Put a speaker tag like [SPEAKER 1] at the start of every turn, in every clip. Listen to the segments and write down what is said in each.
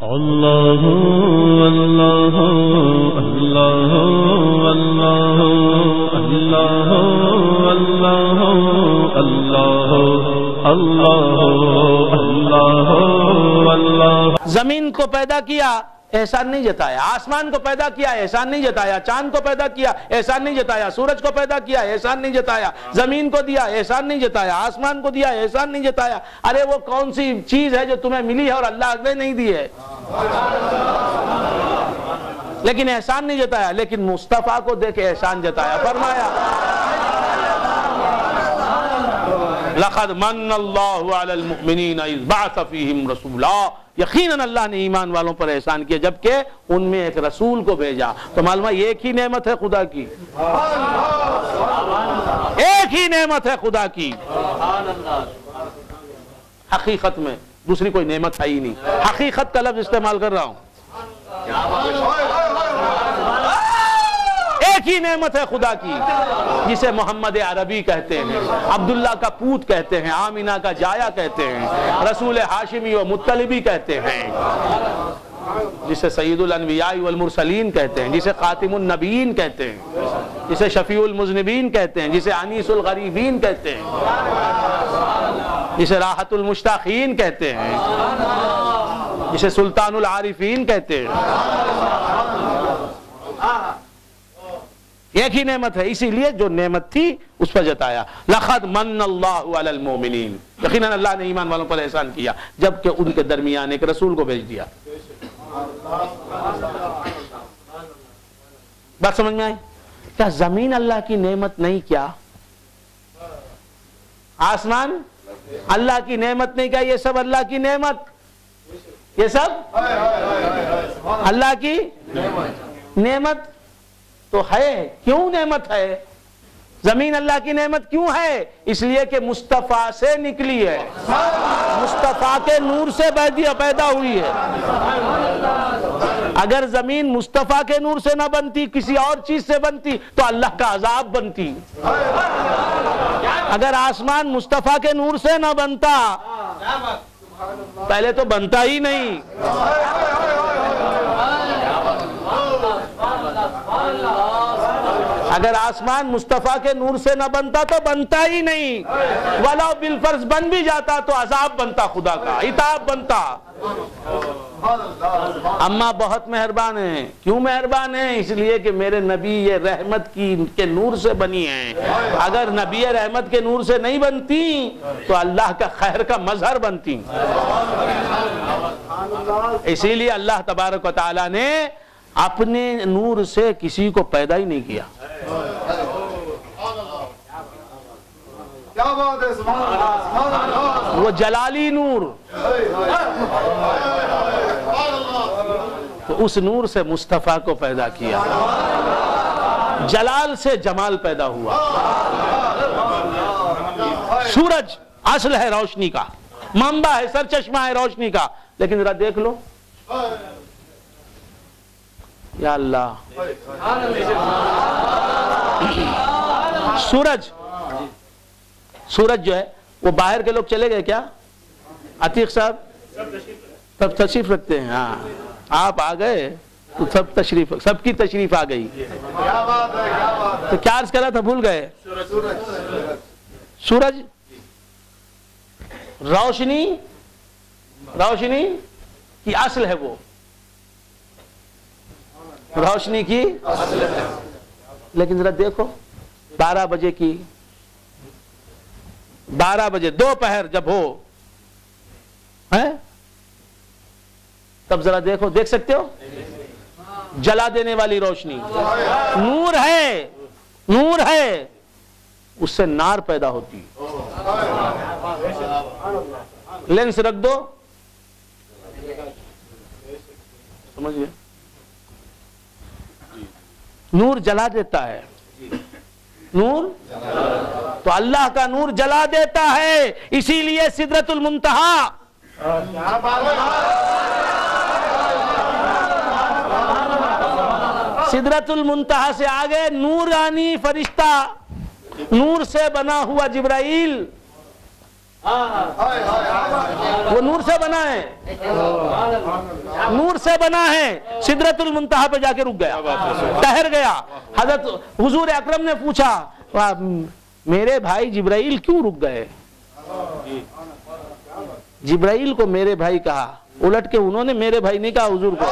[SPEAKER 1] اللہ اللہ اللہ اللہ اللہ اللہ اللہ اللہ اللہ۔
[SPEAKER 2] زمین کو پیدا کیا احسان نہیں جتایا، آسمان کو پیدا کیا احسان نہیں جتایا، چاند کو پیدا کیا احسان نہیں جتایا، سورج کو پیدا کیا احسان نہیں جتایا، زمین کو دیا احسان نہیں جتایا، آسمان کو دیا احسان نہیں جتایا۔ ارے وہ کون سی چیز ہے جو تمہیں ملی ہے اور اللہ نے نہیں دی ہے؟ لیکن احسان نہیں جتایا، لیکن مصطفیٰ کو دیکھ احسان جتایا۔ فرمایا لَقَدْ مَنَّ اللَّهُ عَلَى الْمُؤْمِنِينَ إِذْ بَعَثَ فِيهِمْ رَسُولًا۔ یقیناً اللہ نے ایمان والوں پر احسان کیا جبکہ ان میں ایک رسول کو بھیجا۔ تو معلوم ہے ایک ہی نعمت ہے خدا کی، ایک ہی نعمت ہے خدا کی حقیقت میں، دوسری کوئی نعمت ہے ہی نہیں۔ حقیقت کا لفظ استعمال کر رہا ہوں، ایک ہی نعمت ہے خدا کی جسے محمد عربی کہتے ہیں، عبداللہ کا پوت کہتے ہیں، آمینہ کا جایا کہتے ہیں، رسول ہاشمی و مطلبی کہتے ہیں، جسے سید الانبیاء والمرسلین کہتے ہیں، جسے خاتم النبیین کہتے ہیں، جسے شفیع المذنبین کہتے ہیں، جسے انیس الغریبین کہتے ہیں، جسے راحت المشتاقین کہتے ہیں، جسے سلطان العارفین کہتے ہیں۔ ایک ہی نعمت ہے، اسی لیے جو نعمت تھی اس پر جتایا۔ لَقَدْ مَنَّ اللَّهُ عَلَى الْمُؤْمِنِينَ، یقیناً اللہ نے ایمان والوں پر احسان کیا جبکہ ان کے درمیان ایک رسول کو بھیج دیا۔ بات سمجھ میں آئی؟ کیا زمین اللہ کی نعمت نہیں؟ کیا آسمان اللہ کی نعمت نہیں؟ کیا یہ سب اللہ کی نعمت، یہ سب اللہ کی نعمت تو ہے۔ کیوں نعمت ہے؟ زمین اللہ کی نعمت کیوں ہے؟ اس لیے کہ مصطفیٰ سے نکلی ہے، مصطفیٰ کے نور سے پیدا ہوئی ہے۔ اگر زمین مصطفیٰ کے نور سے نہ بنتی، کسی اور چیز سے بنتی تو اللہ کا عذاب بنتی۔ اگر آسمان مصطفیٰ کے نور سے نہ بنتا، پہلے تو بنتا ہی نہیں۔ اگر آسمان مصطفیٰ کے نور سے نہ بنتا تو بنتا ہی نہیں، ولو بالفرض بن بھی جاتا تو عذاب بنتا، خدا کا عتاب بنتا۔ اما بہت مہربان ہیں۔ کیوں مہربان ہیں؟ اس لیے کہ میرے نبی یہ رحمت کے نور سے بنی ہیں۔ اگر نبی رحمت کے نور سے نہیں بنتی تو اللہ کا خیر کا مظہر بنتی۔ اسی لیے اللہ تبارک و تعالی نے اپنے نور سے کسی کو پیدا ہی نہیں کیا۔ وہ جلالی نور، تو اس نور سے مصطفیٰ کو پیدا کیا، جلال سے جمال پیدا ہوا۔ سورج اصل ہے روشنی کا، منبع ہے، سرچشمہ ہے روشنی کا، لیکن ذرا دیکھ لو یا اللہ، سورج جو ہے وہ باہر کے لوگ چلے گئے کیا؟ عتیق صاحب سب تشریف رکھتے ہیں، ہاں آپ آ گئے تو سب کی تشریف آ گئی۔ تو کیا عرض کرا تھا، بھول گئے؟ سورج روشنی کی اصل ہے، وہ روشنی کی لیکن ذرا دیکھو 12 بجے دوپہر جب ہو تب ذرا دیکھو، دیکھ سکتے ہو؟ جلا دینے والی روشنی، نور ہے، اس سے نار پیدا ہوتی۔ لینس رکھ دو، سمجھ گئے؟ نور جلا دیتا ہے، نور تو اللہ کا نور جلا دیتا ہے۔ اسی لیے سدرۃ المنتہا، سدرۃ المنتہا سے آگے نورانی فرشتہ، نور سے بنا ہوا جبرائیل وہ نور سے بنا ہے، نور سے بنا ہے. سدرۃ المنتہا پہ جا کے رک گیا، ٹھہر گیا. حضرت حضور اکرم نے پوچھا میرے بھائی جبرائیل کیوں رک گئے؟ جبرائیل کو میرے بھائی کہا، الٹ کے انہوں نے میرے بھائی نہیں کہا حضور کو.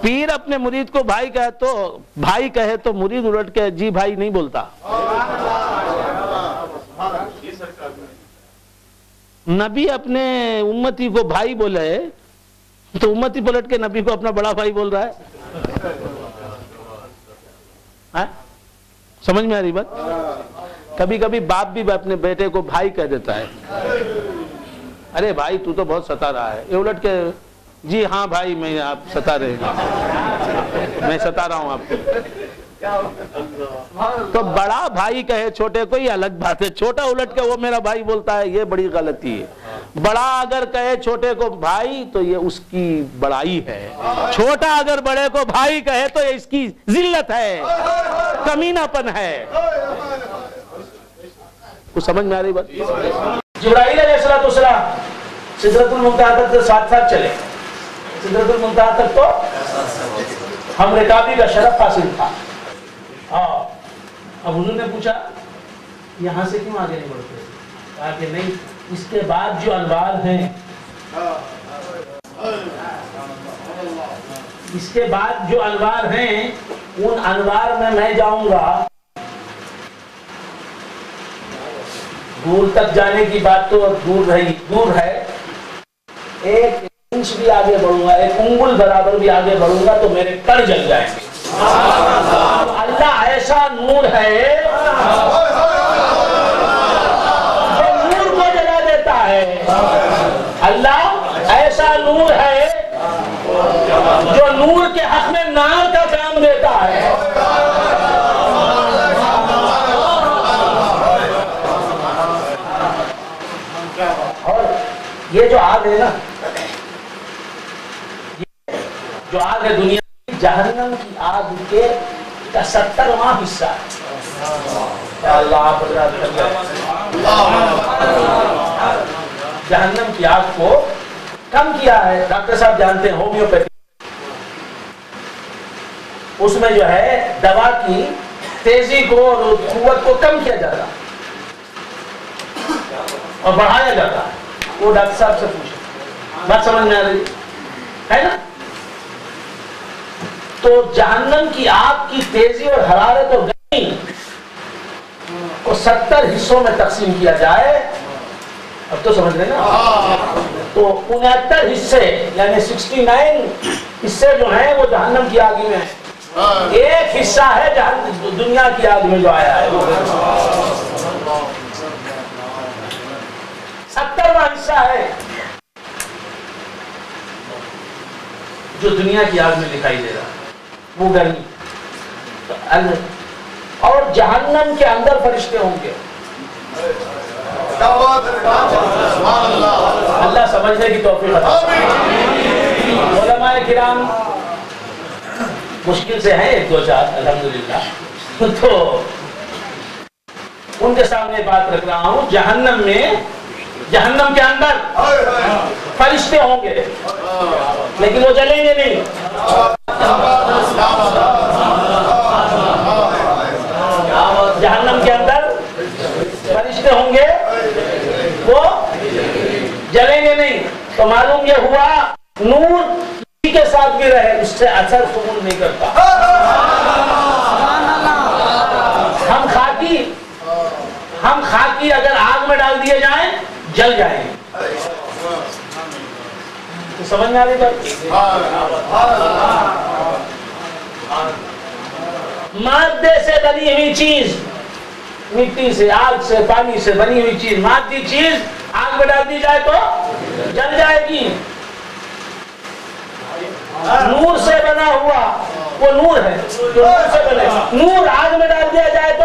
[SPEAKER 2] پیر اپنے مرید کو بھائی کہے تو مرید الٹ کے جی بھائی نہیں بولتا. نبی اپنے امتی کو بھائی بولے تو امتی پلٹ کے نبی کو اپنا بڑا بھائی بول رہا ہے. سمجھ میں آ رہی بات؟ کبھی کبھی باپ بھی اپنے بیٹے کو بھائی کہہ دیتا ہے. ارے بھائی تو بہت ستا رہا ہے. یہ الٹ کے جی ہاں بھائی میں آپ ستا رہے ہیں، میں ستا رہا ہوں آپ کو. تو بڑا بھائی کہے چھوٹے کو یہ الگ بات ہے. چھوٹا الٹ کے وہ میرا بھائی بولتا ہے، یہ بڑی غلطی ہے. بڑا اگر کہے چھوٹے کو بھائی تو یہ اس کی بڑائی ہے. چھوٹا اگر بڑے کو بھائی کہے تو یہ اس کی ذلت ہے، کمینہ پن ہے. کچھ سمجھ میں آ رہی بات؟ جبرائیل علیہ السلام سدرۃ المنتہا تک ساتھ ساتھ چلے. سدرۃ المنتہا تک تو ہم رکابی کا شرف حاصل تھا. اب انہوں نے پوچھا یہاں سے کیوں آگے نہیں بڑھتے؟ کہا کہ نہیں، اس کے بعد جو انوار ہیں، اس کے بعد جو انوار ہیں ان انوار میں جاؤں گا. دور تک جانے کی بات تو دور ہے. ایک انچ بھی آگے بڑھوں گا، ایک انگل برابر بھی آگے بڑھوں گا تو میرے کڑ جل جائیں گے. اللہ ایسا نور ہے جو نور کو جلا دیتا ہے. اللہ ایسا نور ہے جو نور کے حق میں نار کا کام دیتا ہے. اور یہ جو آگ ہے نا، جو آگ ہے دنیا کی، جہنم کی آگ کے کا 70واں حصہ ہے. اللہ جہنم کی آگ کو کم کیا ہے. ڈاکٹر صاحب جانتے ہیں ہومیوپیتھی، اس میں جو ہے دوا کی تیزی کو اور قوت کو کم کیا جاتا اور بڑھایا جاتا ہے. وہ ڈاکٹر صاحب سے پوچھیں، بات سمجھ میں آ رہی ہے نا؟ تو جہنم کی آگ کی تیزی اور حرارت اور گرمی کو 70 حصوں میں تقسیم کیا جائے، اب تو سمجھ رہے نا، تو 69 حصے یعنی 69 حصے جو ہیں وہ جہنم کی آگ میں ہیں. ایک حصہ ہے دنیا کی آگ میں جو آیا ہے، 70واں حصہ ہے جو دنیا کی آگ میں دکھائی دے رہا ہے، وہ گرمی. اور جہنم کے اندر فرشتے ہوں گے. اللہ سمجھنے کی توفیق عطا فرمائے. علماء کرام مشکل سے ہیں 1-2-4 الحمدللہ، تو ان کے سامنے بات رکھ رہا ہوں. جہنم کے اندر فرشتے ہوں گے لیکن وہ جلیں گے نہیں. جہنم کے اندر فرشتے ہوں گے، وہ جلیں گے نہیں. تو معلوم یہ ہوا نور کسی کے ساتھ بھی رہے اس سے اثر قبول نہیں کرتا. ہم خاکی اگر آگ میں ڈال دیے جائیں جل جائیں گے. تو سمجھ میں آ رہی بات؟ مادے سے بنی ہوئی چیز، مٹی سے، آگ سے، پانی سے بنی ہوئی چیز، مادی چیز آگ میں ڈال دی جائے تو جل جائے گی. نور سے بنا ہوا وہ نور ہے جو نور سے بنے. نور آگ میں ڈال دیا جائے تو